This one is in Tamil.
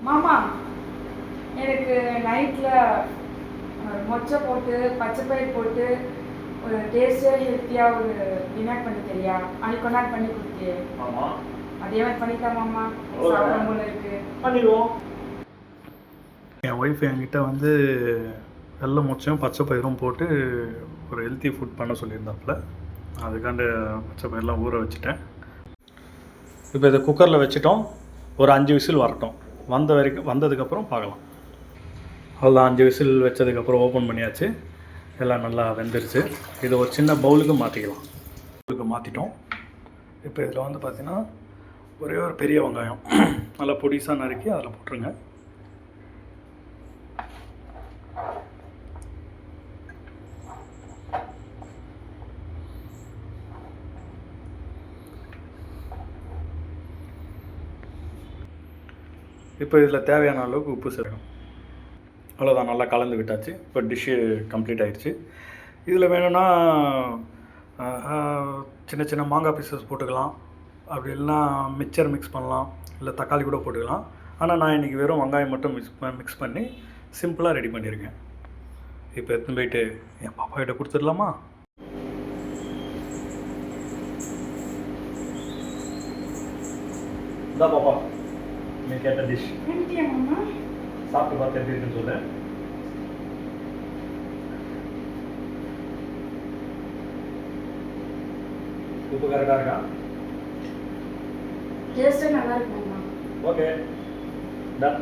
மாமா எனக்கு நைட்டில் மொச்சை போட்டு பச்சைப்பயிர் போட்டு ஒரு டேஸ்டியாக ஹெல்த்தியாக ஒரு டின்னர் பண்ணி தெரியா அன்னைக்கு கொண்டாடு பண்ணி கொடுத்தியே. ஆமாம், அதே மாதிரி பண்ணித்தான் மாமா. சாப்பிட போல இருக்கு, பண்ணிடுவோம். என் ஒய்ஃப் என்கிட்ட வந்து வெள்ளை மொச்சையும் பச்சை பயிரும் போட்டு ஒரு ஹெல்த்தி ஃபுட் பண்ண சொல்லியிருந்தாப்புல. அதுக்காண்டு பச்சை பயிரெலாம் ஊற வச்சுட்டேன். இப்போ இதை குக்கரில் வச்சுட்டோம். ஒரு 5 விசில் வரட்டும். வந்ததுக்கப்புறம் பார்க்கலாம். அவ்வளோதான், 5 விசில் வச்சதுக்கப்புறம் ஓப்பன் பண்ணியாச்சு. எல்லாம் நல்லா வெந்துருச்சு. இதை ஒரு சின்ன பவுலுக்கு மாற்றிட்டோம். இப்போ இதில் வந்து பார்த்திங்கன்னா ஒரே ஒரு பெரிய வெங்காயம் நல்லா பொடிசாக நறுக்கி அதில் போட்டுருங்க. இப்போ இதில் தேவையான அளவுக்கு உப்பு சேர்க்கணும். அவ்வளோதான், நல்லா கலந்து விட்டாச்சு. இப்போ டிஷ்ஷு கம்ப்ளீட் ஆகிடுச்சு. இதில் வேணும்னா சின்ன சின்ன மாங்காய் பீசஸ் போட்டுக்கலாம். அப்படி இல்லைன்னா மிக்சர் மிக்ஸ் பண்ணலாம், இல்லை தக்காளி கூட போட்டுக்கலாம். ஆனால் நான் இன்றைக்கி வெறும் வெங்காயம் மட்டும் மிக்ஸ் பண்ணி சிம்பிளாக ரெடி பண்ணியிருக்கேன். இப்போ எடுத்துன்னு போயிட்டு என் பாப்பா கிட்ட கொடுத்துடலாமா? இந்தா பாப்பா, நீ கேட்ட டிஷ் சாப்பிட்டு பார்த்து எப்படி இருக்குன்னு சொல்லு. உப்பு கரெக்டாக இருக்கா? டேஸ்ட்டே நல்லா இருக்கு மாமா. Okay, ton.